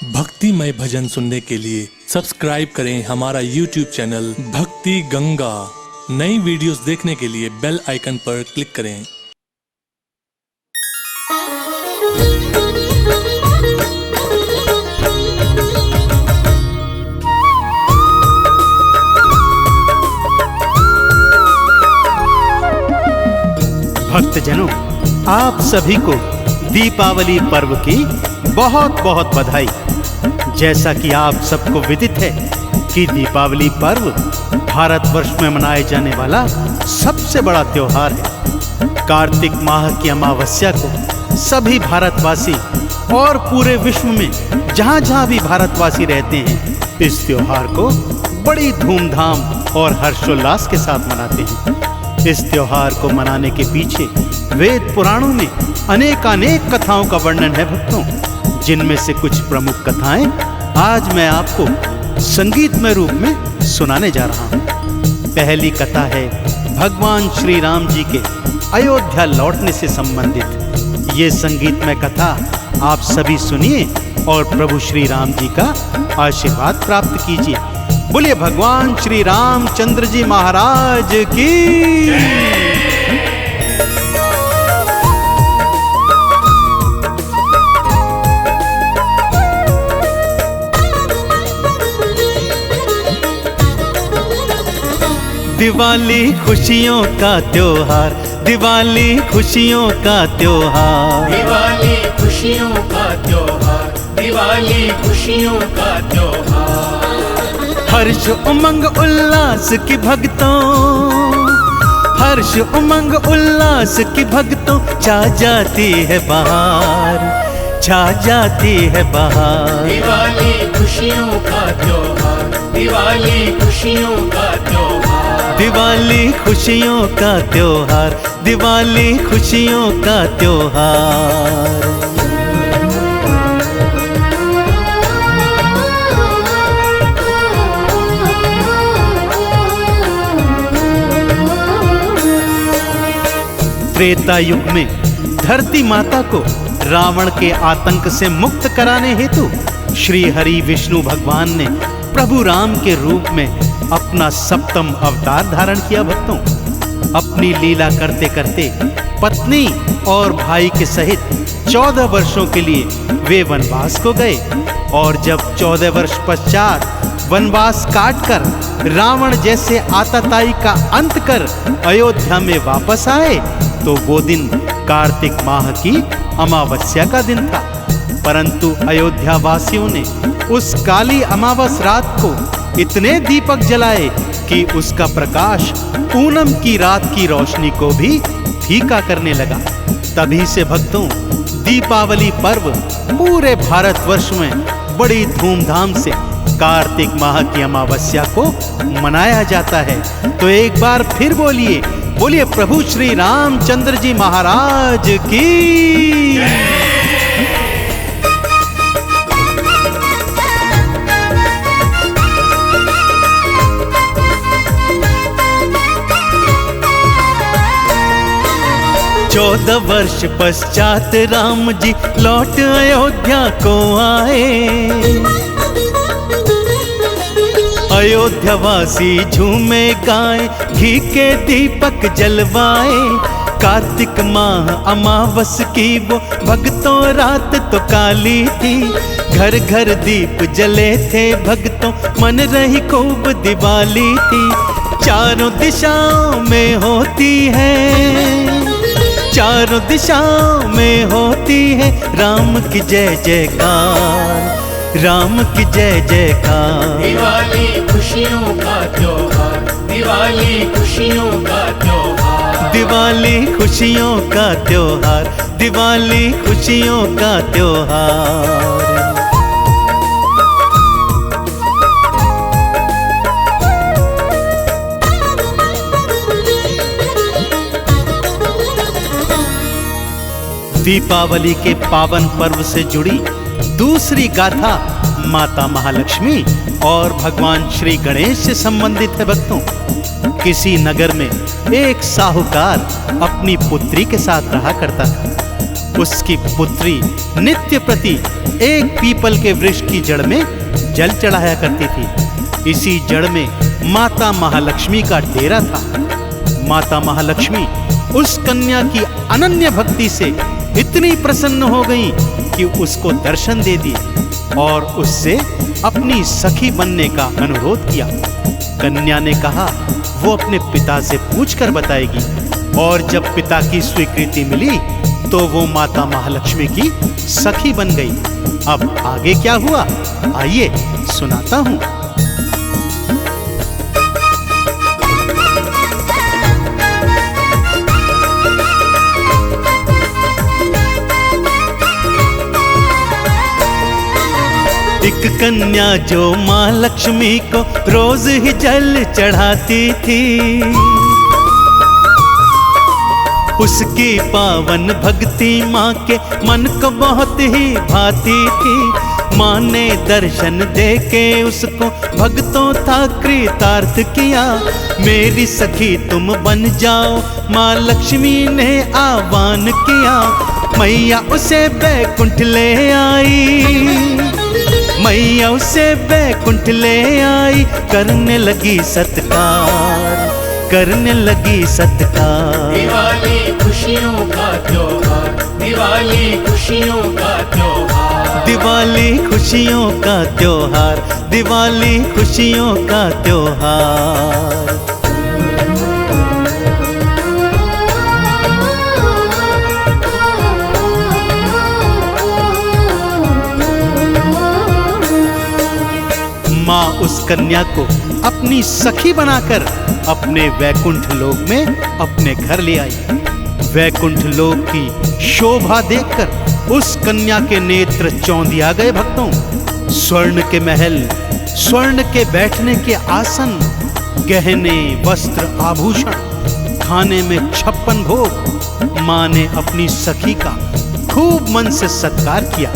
भक्तिमय भजन सुनने के लिए सब्सक्राइब करें हमारा YouTube चैनल भक्ति गंगा। नई वीडियोस देखने के लिए बेल आइकन पर क्लिक करें। भक्तजनों, आप सभी को दीपावली पर्व की बहुत बहुत बधाई। जैसा कि आप सबको विदित है कि दीपावली पर्व भारतवर्ष में मनाए जाने वाला सबसे बड़ा त्योहार है। कार्तिक माह की अमावस्या को सभी भारतवासी और पूरे विश्व में जहां जहां भी भारतवासी रहते हैं, इस त्योहार को बड़ी धूमधाम और हर्षोल्लास के साथ मनाते हैं। इस त्योहार को मनाने के पीछे वेद पुराणों में अनेकानेक कथाओं का वर्णन है भक्तों, जिनमें से कुछ प्रमुख कथाएं आज मैं आपको संगीतमय रूप में सुनाने जा रहा हूं। पहली कथा है भगवान श्री राम जी के अयोध्या लौटने से संबंधित। ये संगीतमय कथा आप सभी सुनिए और प्रभु श्री राम जी का आशीर्वाद प्राप्त कीजिए। बोलिए भगवान श्री रामचंद्र जी महाराज की। दिवाली खुशियों का त्योहार, दिवाली खुशियों का त्योहार, दिवाली खुशियों का त्योहार, दिवाली खुशियों का त्योहार। हर्ष उमंग उल्लास की भक्तों, हर्ष उमंग उल्लास की भक्तों, छा जाती है बहार, छा जाती है बहार। दिवाली खुशियों का त्योहार, दिवाली खुशियों का त्योहार, दिवाली खुशियों का त्योहार, दिवाली खुशियों का त्योहार। त्रेता युग में धरती माता को रावण के आतंक से मुक्त कराने हेतु श्री हरि विष्णु भगवान ने प्रभु राम के रूप में अपना सप्तम अवतार धारण किया। भक्तों, अपनी लीला करते करते पत्नी और भाई के सहित 14 वर्षों के लिए वे वनवास को गए और जब 14 वर्ष पश्चात वनवास काटकर रावण जैसे आतताई का अंत कर अयोध्या में वापस आए तो वो दिन कार्तिक माह की अमावस्या का दिन था। परंतु अयोध्या वासियों ने उस काली अमावस रात को इतने दीपक जलाए कि उसका प्रकाश पूनम की रात की रोशनी को भी फीका करने लगा। तभी से भक्तों, दीपावली पर्व पूरे भारतवर्ष में बड़ी धूमधाम से कार्तिक माह की अमावस्या को मनाया जाता है। तो एक बार फिर बोलिए, बोलिए प्रभु श्री रामचंद्र जी महाराज की। 14 वर्ष पश्चात राम जी लौट अयोध्या को आए। अयोध्यावासी झूमे गाए, घी के दीपक जलवाए। कार्तिक माह अमावस की वो भक्तों रात तो काली थी। घर घर दीप जले थे भक्तों, मन रही खूब दिवाली थी। चारों दिशाओं में होती है, चारों दिशाओं में होती है राम की जय जयकार, राम की जय जयकार। दिवाली खुशियों का त्योहार, दिवाली खुशियों का त्योहार, दिवाली खुशियों का त्योहार, दिवाली खुशियों का त्योहार। दीपावली के पावन पर्व से जुड़ी दूसरी गाथा माता महालक्ष्मी और भगवान श्री गणेश से संबंधित है। भक्तों, किसी नगर में एक साहूकार अपनी पुत्री के साथ रहा करता था। उसकी पुत्री नित्य प्रति एक पीपल के वृक्ष की जड़ में जल चढ़ाया करती थी। इसी जड़ में माता महालक्ष्मी का डेरा था। माता महालक्ष्मी उस कन्या की अनन्य भक्ति से इतनी प्रसन्न हो गई कि उसको दर्शन दे दिए और उससे अपनी सखी बनने का अनुरोध किया। कन्या ने कहा वो अपने पिता से पूछकर बताएगी, और जब पिता की स्वीकृति मिली तो वो माता महालक्ष्मी की सखी बन गई। अब आगे क्या हुआ, आइए सुनाता हूं। एक कन्या जो माँ लक्ष्मी को रोज ही जल चढ़ाती थी, उसकी पावन भक्ति माँ के मन को बहुत ही भाती थी। माँ ने दर्शन देके उसको भक्तों था कृतार्थ किया। मेरी सखी तुम बन जाओ, माँ लक्ष्मी ने आह्वान किया। मैया उसे बैकुंठ ले आई, मैया उसे बैकुंठ ले आई, करने लगी सत्कार, करने लगी सत्कार। दिवाली खुशियों का त्योहार, दिवाली खुशियों का त्योहार, दिवाली खुशियों का त्योहार, दिवाली खुशियों का त्योहार। माँ उस कन्या को अपनी सखी बनाकर अपने वैकुंठ लोक में अपने घर ले आई। वैकुंठ लोक की शोभा देखकर उस कन्या के नेत्र चौंधिया गए भक्तों। स्वर्ण के महल, स्वर्ण के बैठने के आसन, गहने वस्त्र आभूषण, खाने में 56 भोग। माँ ने अपनी सखी का खूब मन से सत्कार किया।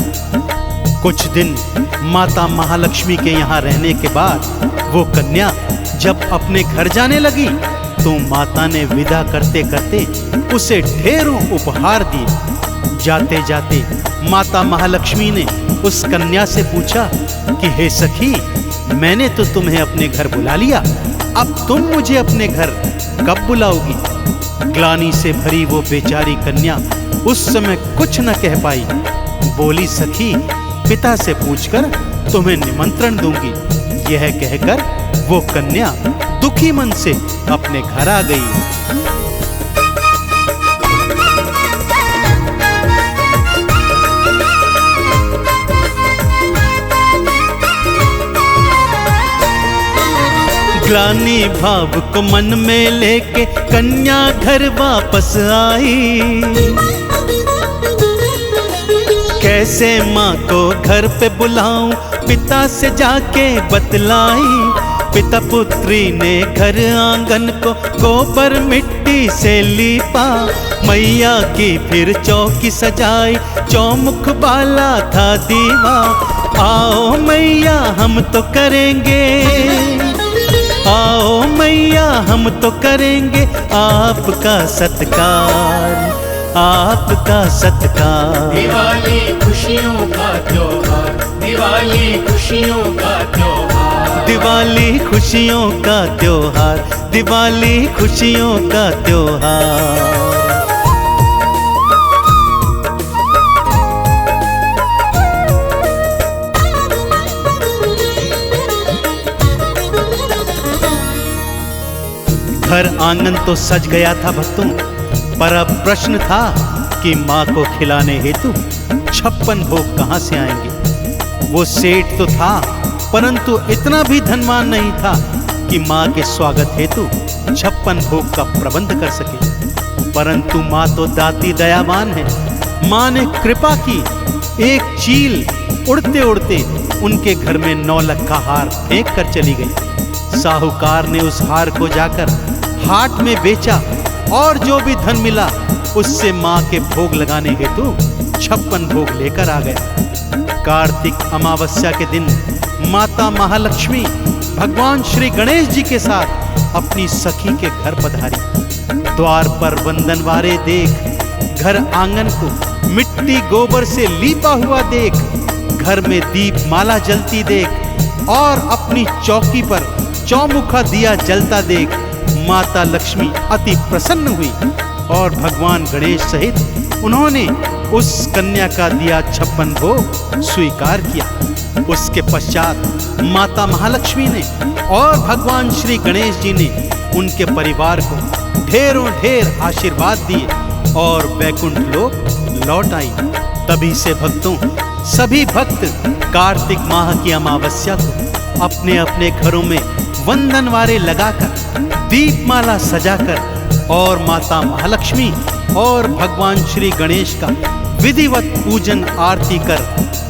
कुछ दिन माता महालक्ष्मी के यहाँ रहने के बाद वो कन्या जब अपने घर जाने लगी तो माता ने विदा करते करते उसे ढेरों उपहार दिए। जाते जाते माता महालक्ष्मी ने उस कन्या से पूछा कि हे सखी, मैंने तो तुम्हें अपने घर बुला लिया, अब तुम मुझे अपने घर कब बुलाओगी? ग्लानि से भरी वो बेचारी कन्या उस समय कुछ न कह पाई। बोली, सखी पिता से पूछकर तुम्हें निमंत्रण दूंगी। यह कहकर वो कन्या दुखी मन से अपने घर आ गई। ग्लानि भाव को मन में लेके कन्या घर वापस आई। कैसे माँ को घर पे बुलाऊं, पिता से जाके बतलाई। पिता पुत्री ने घर आंगन को गोबर मिट्टी से लीपा। मैया की फिर चौकी सजाई, चौमुख बाला था दीवा। आओ मैया हम तो करेंगे, आओ मैया हम तो करेंगे आपका सत्कार, आपका सत्कार। दिवाली खुशियों का त्योहार, दिवाली खुशियों का त्योहार, दिवाली खुशियों का त्योहार, दिवाली खुशियों का त्योहार। घर आंगन तो सज गया था भक्तों, पर अब प्रश्न था कि माँ को खिलाने हेतु 56 भोग कहाँ से आएंगे। वो सेठ तो था, परंतु इतना भी धनवान नहीं था कि माँ के स्वागत हेतु 56 भोग का प्रबंध कर सके। परंतु माँ तो दाती दयावान है। माँ ने कृपा की, एक चील उड़ते उड़ते उनके घर में 9 लाख का हार फेंक कर चली गई। साहूकार ने उस हार को जाकर हाट में बेचा और जो भी धन मिला उससे माँ के भोग लगाने हेतु 56 भोग लेकर आ गया। कार्तिक अमावस्या के दिन माता महालक्ष्मी भगवान श्री गणेश जी के साथ अपनी सखी के घर पधारी। द्वार पर वंदनवारे देख घर आंगन को मिट्टी गोबर से लीपा हुआ देख, घर में दीप माला जलती देख और अपनी चौकी पर चौमुखा दिया जलता देख माता लक्ष्मी अति प्रसन्न हुई और भगवान गणेश सहित उन्होंने उस कन्या का दिया 56 भोग स्वीकार किया। उसके पश्चात माता महालक्ष्मी ने और भगवान श्री गणेश जी ने उनके परिवार को ढेरों ढेर आशीर्वाद दिए और वैकुंठ लोक लौट आई। तभी से भक्तों, सभी भक्त कार्तिक माह की अमावस्या को अपने अपने घरों में वंदनवारे लगाकर, दीपमाला सजाकर और माता महालक्ष्मी और भगवान श्री गणेश का विधिवत पूजन आरती कर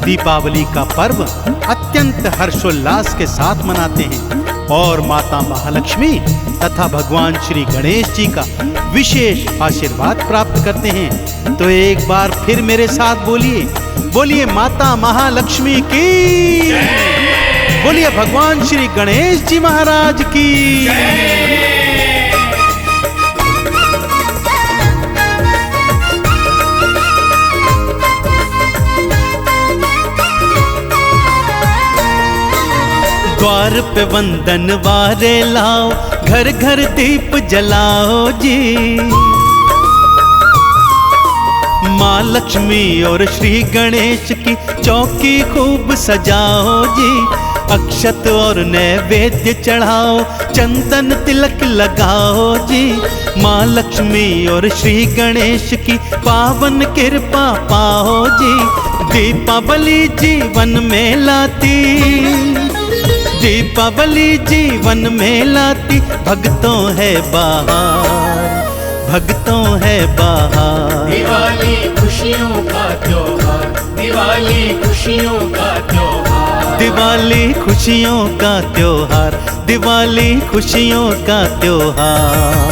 दीपावली का पर्व अत्यंत हर्षोल्लास के साथ मनाते हैं और माता महालक्ष्मी तथा भगवान श्री गणेश जी का विशेष आशीर्वाद प्राप्त करते हैं। तो एक बार फिर मेरे साथ बोलिए, बोलिए माता महालक्ष्मी की, बोलिए भगवान श्री गणेश जी महाराज की। द्वार पे वंदन वारे लाओ, घर घर दीप जलाओ जी। माँ लक्ष्मी और श्री गणेश की चौकी खूब सजाओ जी। अक्षत और नैवेद्य चढ़ाओ, चंदन तिलक लगाओ जी। माँ लक्ष्मी और श्री गणेश की पावन कृपा पाओ जी। दीपावली जीवन में लाती, दीपावली जीवन में लाती भक्तों है बहार, भक्तों है बहार। दिवाली खुशियों का त्योहार, दिवाली खुशियों का त्योहार, दिवाली खुशियों का त्योहार, दिवाली खुशियों का त्योहार।